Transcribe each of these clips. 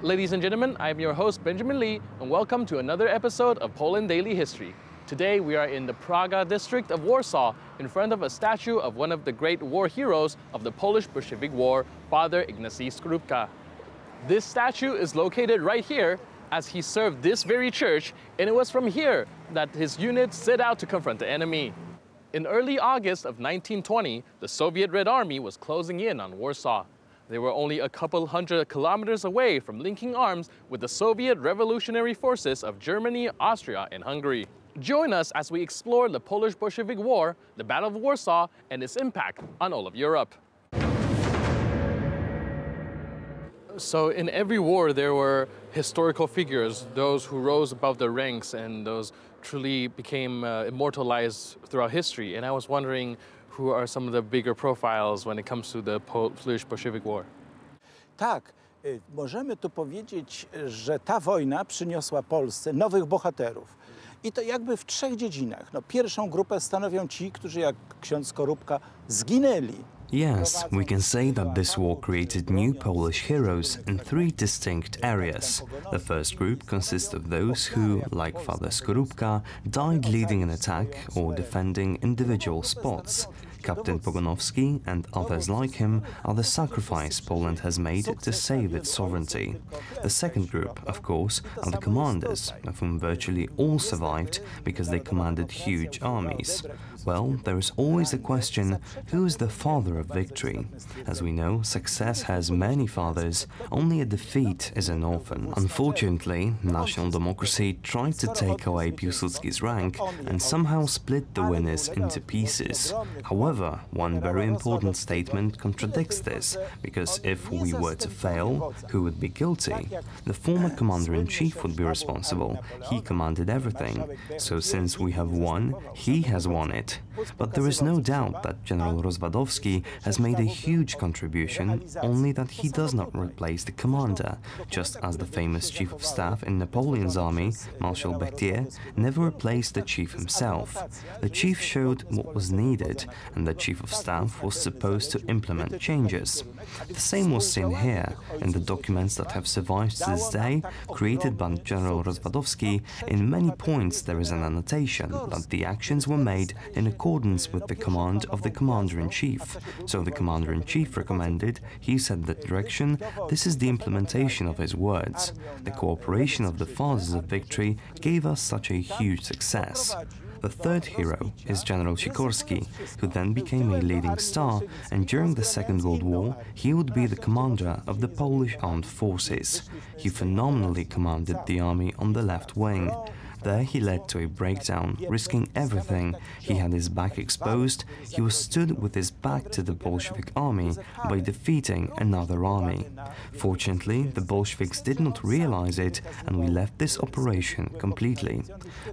Ladies and gentlemen, I'm your host Benjamin Lee, and welcome to another episode of Poland Daily History. Today we are in the Praga district of Warsaw, in front of a statue of one of the great war heroes of the Polish Bolshevik War, Father Ignacy Skorupka. This statue is located right here, as he served this very church, and it was from here that his unit set out to confront the enemy. In early August of 1920, the Soviet Red Army was closing in on Warsaw. They were only a couple hundred kilometers away from linking arms with the Soviet revolutionary forces of Germany, Austria, and Hungary. Join us as we explore the Polish Bolshevik War, the Battle of Warsaw, and its impact on all of Europe. So in every war there were historical figures, those who rose above the ranks and those truly became immortalized throughout history. And I was wondering, who are some of the bigger profiles when it comes to the Polish Bolshevik War? Tak, możemy tu powiedzieć, że ta wojna przyniosła Polsce nowych bohaterów. I to jakby w trzech dziedzinach. No, pierwszą grupę stanowią ci, którzy jak ksiądz Skorupka zginęli. Yes, we can say that this war created new Polish heroes in three distinct areas. The first group consists of those who, like Father Skorupka, died leading an attack or defending individual spots. Captain Pogonowski and others like him are the sacrifice Poland has made to save its sovereignty. The second group, of course, are the commanders, of whom virtually all survived because they commanded huge armies. Well, there is always the question, who is the father of victory? As we know, success has many fathers, only a defeat is an orphan. Unfortunately, national democracy tried to take away Piłsudski's rank and somehow split the winners into pieces. However, one very important statement contradicts this, because if we were to fail, who would be guilty? The former commander-in-chief would be responsible. He commanded everything. So since we have won, he has won it. But there is no doubt that General Rozwadowski has made a huge contribution, only that he does not replace the commander, just as the famous chief of staff in Napoleon's army, Marshal Berthier, never replaced the chief himself. The chief showed what was needed, and the chief of staff was supposed to implement changes. The same was seen here, in the documents that have survived to this day, created by General Rozwadowski. In many points there is an annotation that the actions were made in accordance with the command of the commander-in-chief. So the commander-in-chief recommended, he set the direction, this is the implementation of his words. The cooperation of the fathers of victory gave us such a huge success. The third hero is General Sikorski, who then became a leading star, and during the Second World War he would be the commander of the Polish armed forces. He phenomenally commanded the army on the left wing. There he led to a breakdown, risking everything. He had his back exposed, he was stood with his back to the Bolshevik army by defeating another army. Fortunately, the Bolsheviks did not realize it, and we left this operation completely.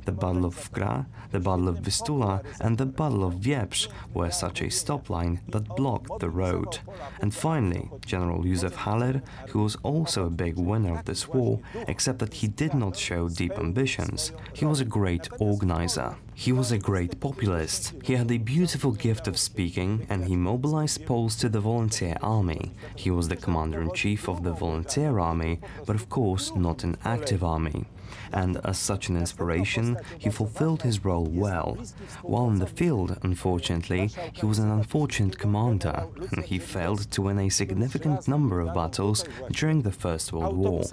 The Battle of Wgra, the Battle of Vistula, and the Battle of Wieprz were such a stop line that blocked the road. And finally, General Józef Haller, who was also a big winner of this war, except that he did not show deep ambitions. He was a great organizer. He was a great populist. He had a beautiful gift of speaking, and he mobilized Poles to the volunteer army. He was the commander-in-chief of the volunteer army, but of course not an active army. And as such an inspiration, he fulfilled his role well. While in the field, unfortunately, he was an unfortunate commander, and he failed to win a significant number of battles during the First World War.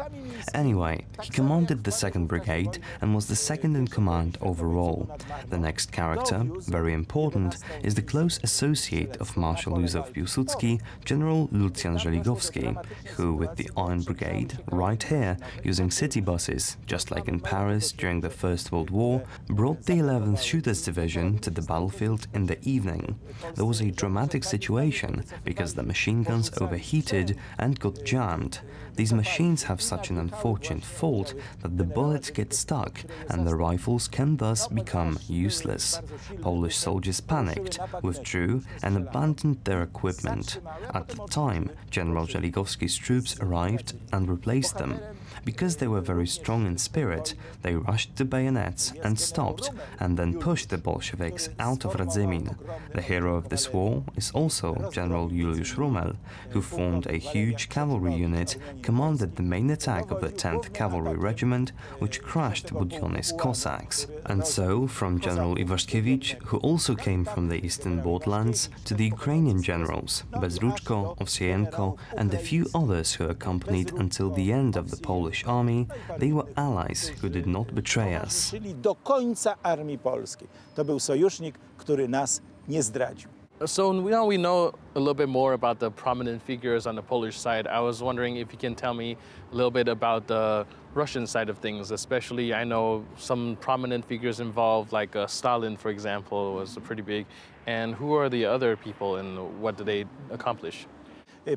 Anyway, he commanded the 2nd Brigade and was the second in command overall. The next character, very important, is the close associate of Marshal Józef Piłsudski, General Lucjan Żeligowski, who, with the Iron Brigade, right here, using city buses, just like in Paris during the First World War, brought the 11th Shooters Division to the battlefield in the evening. There was a dramatic situation because the machine guns overheated and got jammed. These machines have such an unfortunate fault that the bullets get stuck and the rifles can thus become useless. Polish soldiers panicked, withdrew and abandoned their equipment. At the time, General Żeligowski's troops arrived and replaced them. Because they were very strong in spirit, they rushed to bayonets and stopped, and then pushed the Bolsheviks out of Radzymin. The hero of this war is also General Juliusz Rommel, who formed a huge cavalry unit, commanded the main attack of the 10th Cavalry Regiment, which crushed Budyonny's Cossacks. And so, from General Iwaszkiewicz, who also came from the eastern borderlands, to the Ukrainian generals, Bezruchko, Ovsienko, and a few others who accompanied until the end of the Polish army, they were allies who did not betray us. Do końca armii polskiej. To był sojusznik, który nas nie zdradził. So now we know a little bit more about the prominent figures on the Polish side. I was wondering if you can tell me a little bit about the Russian side of things, especially I know some prominent figures involved, like Stalin, for example, was pretty big. And who are the other people and what did they accomplish?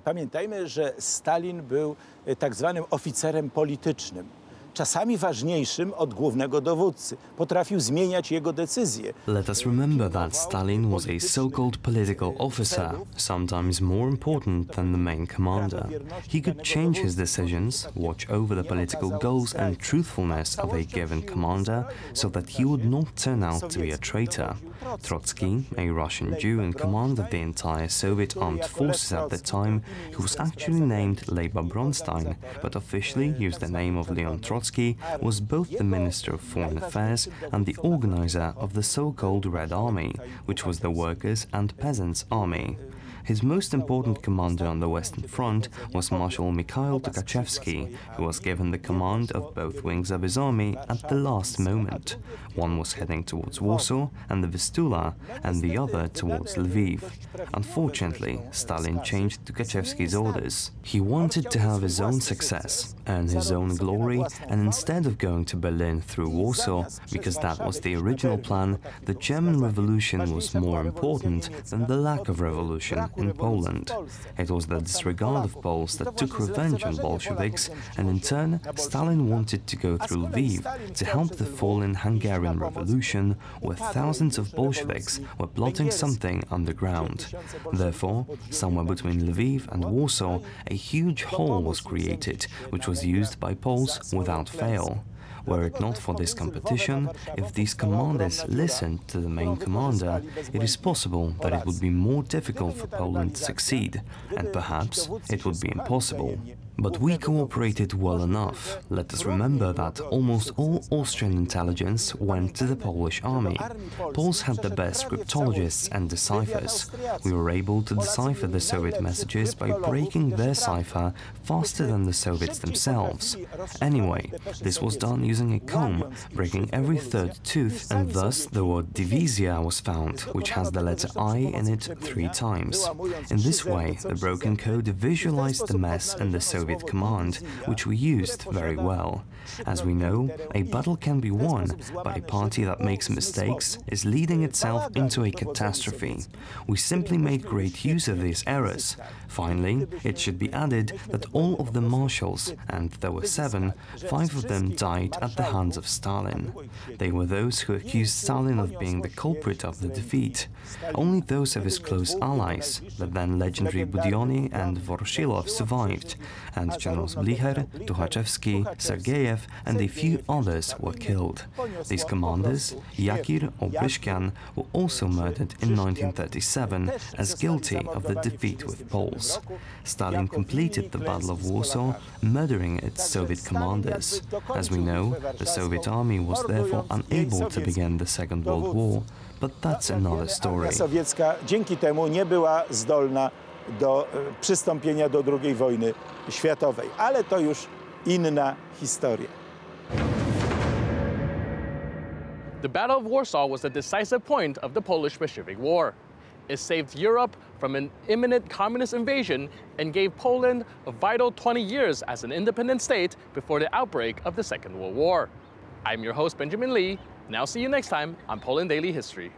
Pamiętajmy, że Stalin był tak zwanym oficerem politycznym. Czasami ważniejszym od głównego dowódcy. Potrafił zmieniać jego decyzje. Let us remember that Stalin was a so-called political officer, sometimes more important than the main commander. He could change his decisions, watch over the political goals and truthfulness of a given commander, so that he would not turn out to be a traitor. Trotsky, a Russian Jew in command of the entire Soviet armed forces at the time, who was actually named Leyba Bronstein, but officially used the name of Leon Trotsky, was both the Minister of Foreign Affairs and the organizer of the so-called Red Army, which was the workers' and peasants' army. His most important commander on the Western Front was Marshal Mikhail Tukhachevsky, who was given the command of both wings of his army at the last moment. One was heading towards Warsaw and the Vistula, and the other towards Lviv. Unfortunately, Stalin changed Tukhachevsky's orders. He wanted to have his own success, earn his own glory, and instead of going to Berlin through Warsaw, because that was the original plan, the German Revolution was more important than the lack of revolution in Poland. It was the disregard of Poles that took revenge on Bolsheviks, and in turn, Stalin wanted to go through Lviv to help the fallen Hungarian Revolution, where thousands of Bolsheviks were plotting something underground. Therefore, somewhere between Lviv and Warsaw, a huge hole was created, which was used by Poles without fail. Were it not for this competition, if these commanders listened to the main commander, it is possible that it would be more difficult for Poland to succeed, and perhaps it would be impossible. But we cooperated well enough. Let us remember that almost all Austrian intelligence went to the Polish army. Poles had the best cryptologists and deciphers. We were able to decipher the Soviet messages by breaking their cipher faster than the Soviets themselves. Anyway, this was done using a comb, breaking every third tooth, and thus the word divizia was found, which has the letter I in it 3 times. In this way, the broken code visualized the mess in the Soviet command, which we used very well. As we know, a battle can be won, but a party that makes mistakes is leading itself into a catastrophe. We simply made great use of these errors. Finally, it should be added that all of the marshals, and there were 7, 5 of them died at the hands of Stalin. They were those who accused Stalin of being the culprit of the defeat. Only those of his close allies, the then legendary Budyonny and Voroshilov, survived, and Generals Blicher, Tukhachevsky, Sergeyev, and a few others were killed. These commanders, Yakir or Bryshkian, were also murdered in 1937 as guilty of the defeat with Poles. Stalin completed the Battle of Warsaw, murdering its Soviet commanders. As we know, the Soviet army was therefore unable to begin the Second World War, but that's another story. Sowiecka dzięki temu nie była zdolna do przystąpienia do II wojny światowej, ale to już inna historia. The Battle of Warsaw was the decisive point of the Polish-Bolshevik War. It saved Europe from an imminent communist invasion and gave Poland a vital 20 years as an independent state before the outbreak of the Second World War. I'm your host, Benjamin Lee, and I'll see you next time on Poland Daily History.